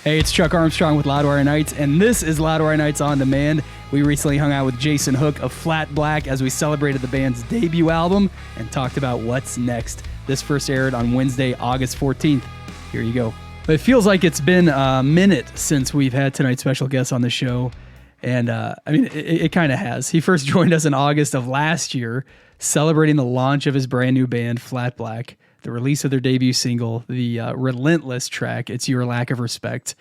Hey, it's Chuck Armstrong with Loudwire Nights, and this is Loudwire Nights On Demand. We recently hung out with Jason Hook of Flat Black as we celebrated the band's debut album and talked about what's next. This first aired on Wednesday, August 14th. Here you go. But it feels like it's been a minute since we've had tonight's special guest on the show, and it kind of has. He first joined us in August of last year, celebrating the launch of his brand new band, Flat Black, the release of their debut single, the Relentless track, It's Your Lack of Respect.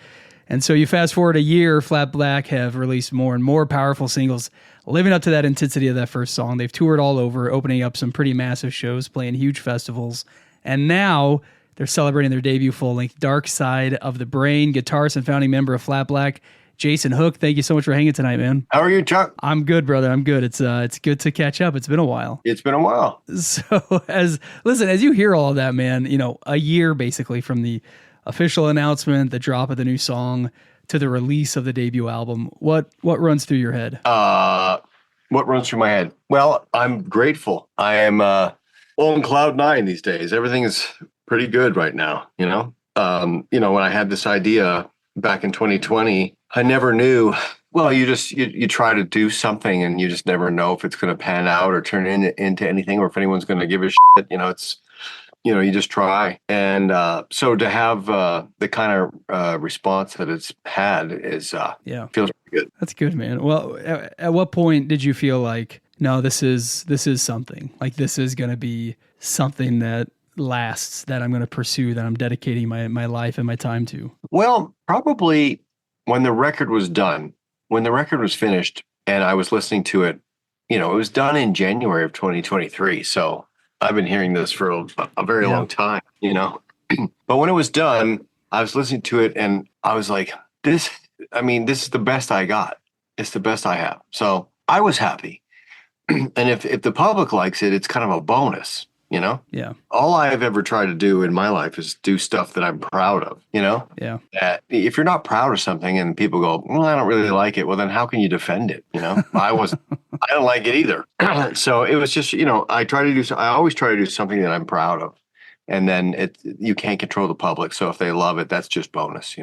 And so you fast forward a year, Flat Black have released more and more powerful singles, living up to that intensity of that first song. They've toured all over, opening up some pretty massive shows, playing huge festivals. And now they're celebrating their debut full-length, Dark Side of the Brain. Guitarist and founding member of Flat Black, Jason Hook, thank you so much for hanging tonight, man. How are you, Chuck? I'm good, brother. I'm good. It's good to catch up. It's been a while. It's been a while. So as you hear all of that, man, you know, a year basically from the official announcement, the drop of the new song, to the release of the debut album, what runs through your head? What runs through my head? Well, I'm grateful. I am on cloud nine these days. Everything is pretty good right now, you know? When I had this idea back in 2020, I never knew. Well, you try to do something and you just never know if it's going to pan out or turn into anything, or if anyone's going to give a shit. You just try. And so to have the kind of response that it's had feels pretty good. That's good, man. Well, at what point did you feel like, no, this is something, like this is going to be something that lasts, that I'm going to pursue, that I'm dedicating my life and my time to? Well, probably when the record was done, when the record was finished and I was listening to it, it was done in January of 2023. So I've been hearing this for a very long time, but when it was done, I was listening to it and I was like, this is the best I got. It's the best I have. So I was happy. And if the public likes it, it's kind of a bonus. Yeah. All I've ever tried to do in my life is do stuff that I'm proud of, Yeah. That if you're not proud of something and people go, well, I don't really like it. Well, then how can you defend it? I don't like it either. So it was just, I always try to do something that I'm proud of. And then you can't control the public. So if they love it, that's just bonus,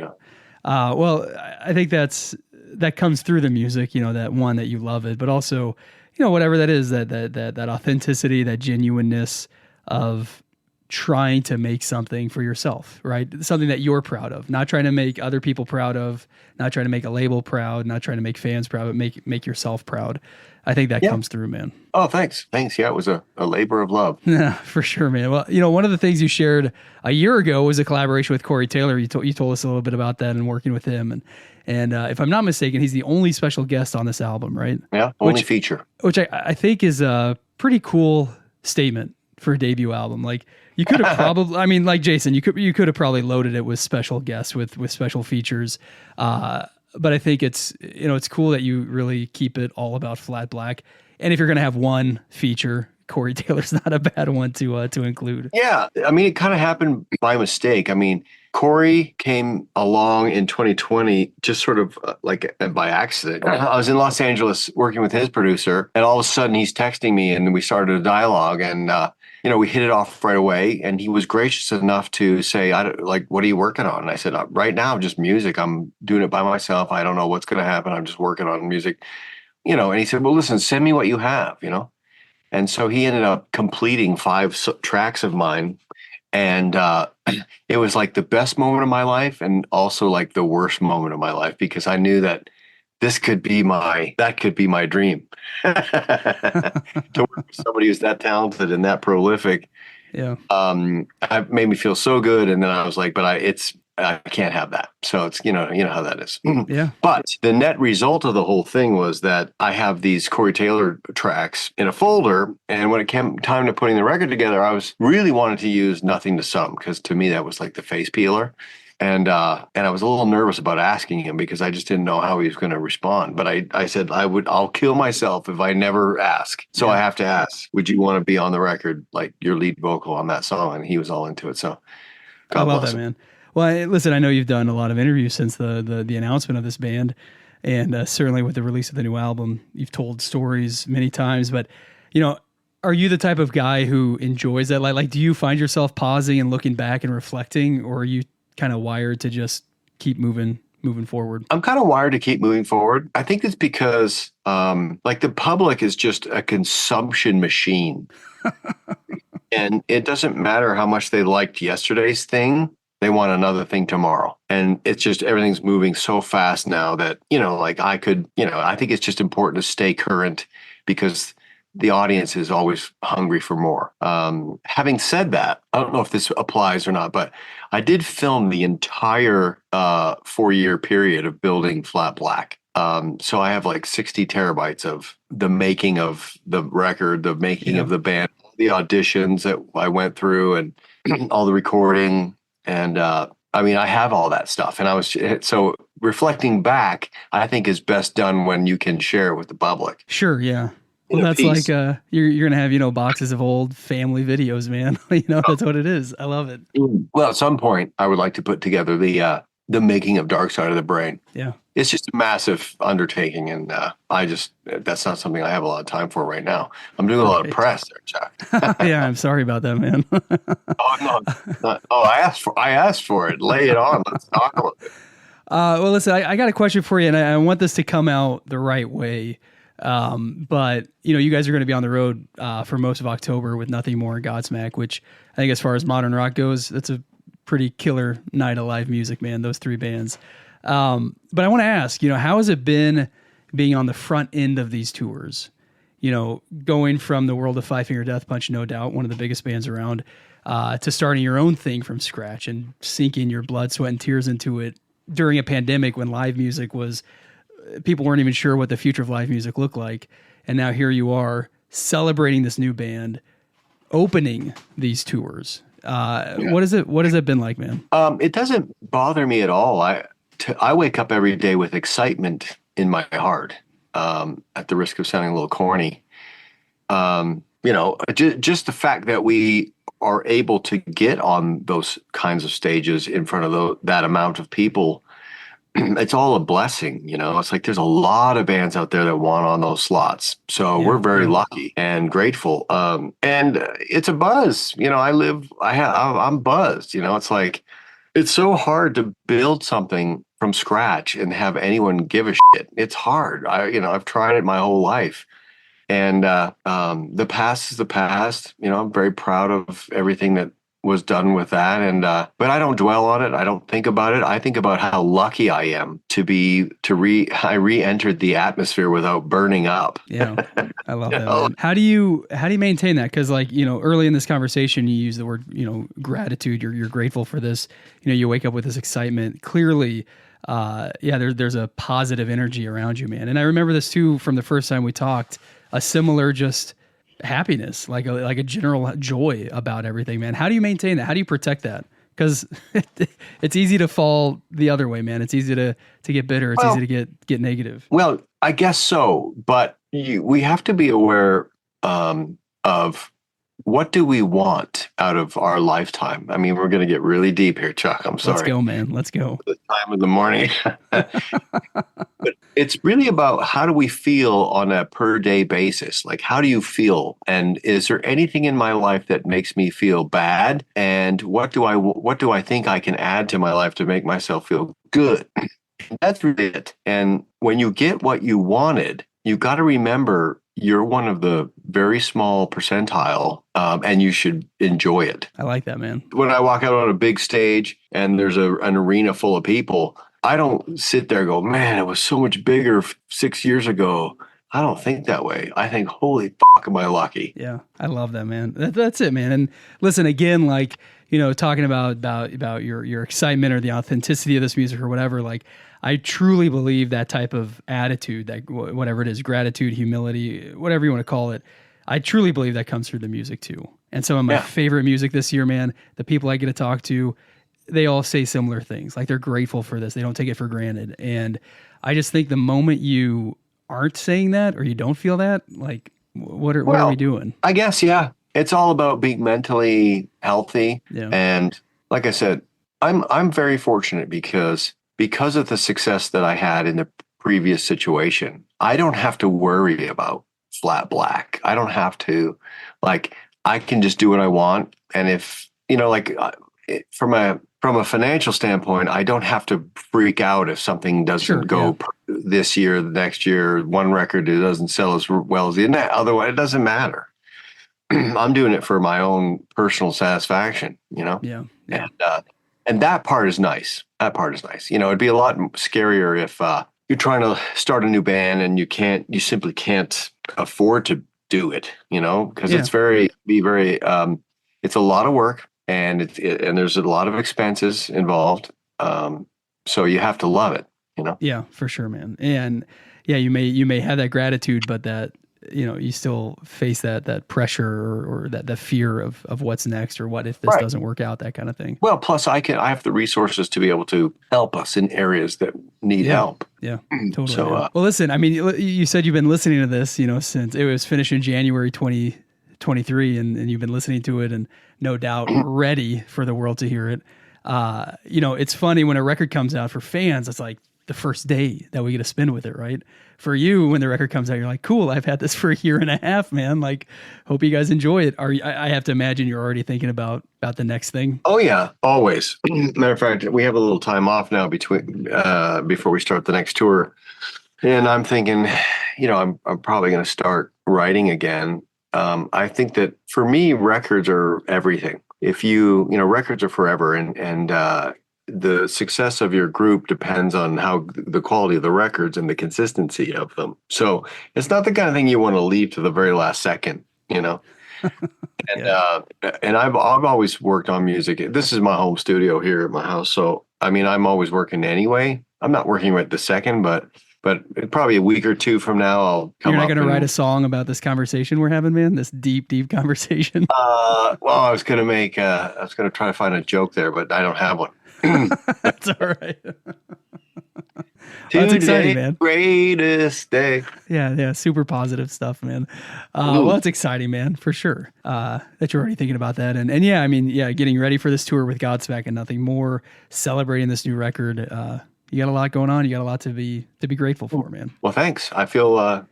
Well, I think that comes through the music, that one, that you love it, but also, whatever that is, that authenticity, that genuineness of trying to make something for yourself, right? Something that you're proud of, not trying to make other people proud of, not trying to make a label proud, not trying to make fans proud, but make yourself proud. I think that comes through, man. Oh, thanks. Yeah, it was a labor of love. Yeah, for sure, man. Well, one of the things you shared a year ago was a collaboration with Corey Taylor. You told us a little bit about that and working with him. And if I'm not mistaken, he's the only special guest on this album, right? Yeah, only feature. Which I think is a pretty cool statement for a debut album. Like, you could have probably, like Jason, you could have probably loaded it with special guests, with special features. But I think it's cool that you really keep it all about Flat Black. And if you're going to have one feature, Corey Taylor's not a bad one to include. Yeah. It kind of happened by mistake. Corey came along in 2020, just sort of like by accident. I was in Los Angeles working with his producer, and all of a sudden he's texting me and we started a dialogue, and we hit it off right away. And he was gracious enough to say, what are you working on? And I said, right now, just music. I'm doing it by myself. I don't know what's going to happen. I'm just working on music, and he said, well, listen, send me what you have, And so he ended up completing 5 tracks of mine. And it was like the best moment of my life and also like the worst moment of my life, because I knew that that could be my dream. To work with somebody who's that talented and that prolific. Yeah. It made me feel so good. And then I was like, but I can't have that. So it's, you know how that is. Yeah. But the net result of the whole thing was that I have these Corey Taylor tracks in a folder. And when it came time to putting the record together, I was really wanted to use Nothing to Some, because to me, that was like the face peeler. And I was a little nervous about asking him because I just didn't know how he was going to respond. But I said, I'll kill myself if I never ask. So I have to ask, would you want to be on the record, like your lead vocal on that song? And he was all into it. So God bless him, man. Well, listen, I know you've done a lot of interviews since the announcement of this band, and certainly with the release of the new album, you've told stories many times. But, are you the type of guy who enjoys that? Like, do you find yourself pausing and looking back and reflecting, or are you kind of wired to just keep moving forward? I'm kind of wired to keep moving forward. I think it's because like the public is just a consumption machine. And it doesn't matter how much they liked yesterday's thing, they want another thing tomorrow. And it's just everything's moving so fast now that, like I think it's just important to stay current because the audience is always hungry for more. Having said that, I don't know if this applies or not, but I did film the entire 4-year period of building Flat Black. So I have like 60 terabytes of the making of the record, the making of the band, the auditions that I went through and all the recording. And I have all that stuff. And so reflecting back, I think is best done when you can share it with the public. Sure. Yeah. Well, that's piece. Like you're gonna have boxes of old family videos, man. That's what it is. I love it. Well, at some point, I would like to put together the making of Dark Side of the Brain. Yeah, it's just a massive undertaking, and that's not something I have a lot of time for right now. I'm doing a lot of press there, Chuck. Yeah, I'm sorry about that, man. I asked for it. Lay it on. Let's talk about it. Well, listen, I got a question for you, and I want this to come out the right way. But you guys are going to be on the road for most of October with Nothing More and Godsmack, which I think as far as modern rock goes, that's a pretty killer night of live music, man, those 3 bands. But I want to ask, how has it been being on the front end of these tours? Going from the world of Five Finger Death Punch, no doubt, one of the biggest bands around, to starting your own thing from scratch and sinking your blood, sweat, and tears into it during a pandemic when live music was... people weren't even sure what the future of live music looked like. And now here you are celebrating this new band, opening these tours. What has it been like, man? It doesn't bother me at all. I wake up every day with excitement in my heart, at the risk of sounding a little corny. Just the fact that we are able to get on those kinds of stages in front of that amount of people, it's all a blessing. It's like there's a lot of bands out there that want on those slots. So we're very lucky and grateful. And it's a buzz. I'm buzzed. It's like it's so hard to build something from scratch and have anyone give a shit. It's hard. I've tried it my whole life. And the past is the past. I'm very proud of everything that was done with that. And but I don't dwell on it. I don't think about it. I think about how lucky I am I re-entered the atmosphere without burning up. Yeah. I love that. Man. How do you maintain that? Because early in this conversation you use the word, gratitude. You're grateful for this. You wake up with this excitement. Clearly, there's a positive energy around you, man. And I remember this too from the first time we talked, a similar just happiness, like a general joy about everything, man. How do you maintain that? How do you protect that? Because it's easy to fall the other way, man. It's easy to get bitter. It's easy to get negative. Well, I guess so, but we have to be aware of what do we want out of our lifetime. I mean, we're going to get really deep here, Chuck. I'm sorry. Let's go, man. Let's go. The time of the morning. But it's really about how do we feel on a per day basis? Like, how do you feel? And is there anything in my life that makes me feel bad? And what do I think I can add to my life to make myself feel good? That's really it. And when you get what you wanted, you got to remember you're one of the very small percentile, and you should enjoy it. I like that, man. When I walk out on a big stage and there's an arena full of people, I don't sit there and go, man, it was so much bigger 6 years ago. I don't think that way. I think, holy fuck, am I lucky? Yeah, I love that, man. That's it, man. And listen, again, talking about your excitement or the authenticity of this music or whatever, I truly believe that type of attitude, that whatever it is, gratitude, humility, whatever you want to call it, I truly believe that comes through the music too. And some of my favorite music this year, man, the people I get to talk to, they all say similar things. Like they're grateful for this. They don't take it for granted. And I just think the moment you aren't saying that or you don't feel that, what are we doing? I guess, it's all about being mentally healthy. Yeah. And like I said, I'm very fortunate because of the success that I had in the previous situation. I don't have to worry about Flat Black. I don't have to, I can just do what I want. And if, from a from a financial standpoint, I don't have to freak out if something doesn't go this year, the next year, one record it doesn't sell as well as the next. Otherwise, it doesn't matter. I'm doing it for my own personal satisfaction, you know? Yeah. And that part is nice. That part is nice. You know, it'd be a lot scarier if you're trying to start a new band and you simply can't afford to do it, you know, because it's it's a lot of work and and there's a lot of expenses involved. So you have to love it, you know? Yeah, for sure, man. And yeah, you may have that gratitude, but that, you know, you still face that pressure or that fear of what's next or what if this doesn't work out, that kind of thing. Well, plus I have the resources to be able to help us in areas that need help. Yeah, totally. So, well, listen, I mean, you said you've been listening to this, you know, since it was finished in January 2023 and you've been listening to it and no doubt ready for the world to hear it. You know, it's funny when a record comes out for fans, it's like the first day that we get to spin with it, right? For you, when the record comes out, you're like, cool, I've had this for a year and a half, man. Like, hope you guys enjoy it. I have to imagine you're already thinking about the next thing. Oh yeah, always. Matter of fact, we have a little time off now between before we start the next tour. And I'm thinking, you know, I'm probably going to start writing again. I think that for me, records are everything. If you know, records are forever, and the success of your group depends on how the quality of the records and the consistency of them. So it's not the kind of thing you want to leave to the very last second, you know. And I've always worked on music. This is my home studio here at my house, so I mean, I'm always working anyway. I'm not working right this second, but probably a week or two from now, I'll come. You're not going to write a song about this conversation we're having, man. This deep conversation. Well, I was going to try to find a joke there, but I don't have one. That's all right. That's exciting, man. Greatest day. Yeah, super positive stuff, man. Well, that's exciting, man, for sure. That you're already thinking about that, and yeah, I mean, yeah, getting ready for this tour with Godsmack and Nothing More, celebrating this new record. You got a lot going on. You got a lot to be grateful for, man. Well, thanks. I feel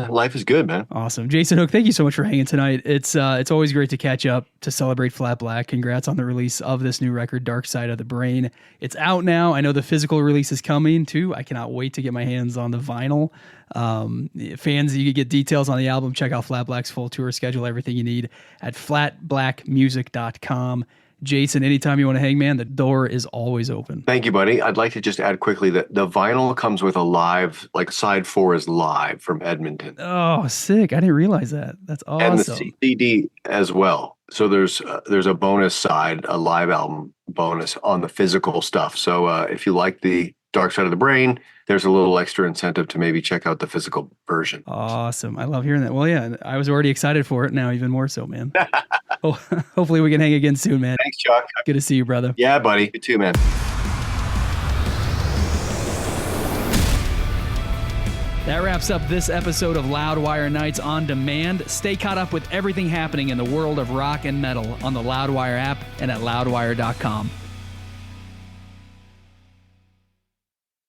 life is good, man. Awesome. Jason Hook, thank you so much for hanging tonight. It's always great to catch up, to celebrate Flat Black. Congrats on the release of this new record, Dark Side of the Brain. It's out now. I know the physical release is coming too. I cannot wait to get my hands on the vinyl. Fans, you can get details on the album. Check out Flat Black's full tour schedule, everything you need at flatblackmusic.com. Jason, anytime you want to hang, man, the door is always open. Thank you, buddy. I'd like to just add quickly that the vinyl comes with a live, like side 4 is live from Edmonton. Oh, sick. I didn't realize that. That's awesome. And the CD as well. So there's a bonus side, a live album bonus on the physical stuff. So if you like the Dark Side of the Brain, there's a little extra incentive to maybe check out the physical version. Awesome. I love hearing that. Well, yeah, I was already excited for it. Now even more so, man. Hopefully we can hang again soon, man. Thanks, Chuck. Good to see you, brother. Yeah, buddy. You too, man. That wraps up this episode of Loudwire Nights on Demand. Stay caught up with everything happening in the world of rock and metal on the Loudwire app and at loudwire.com.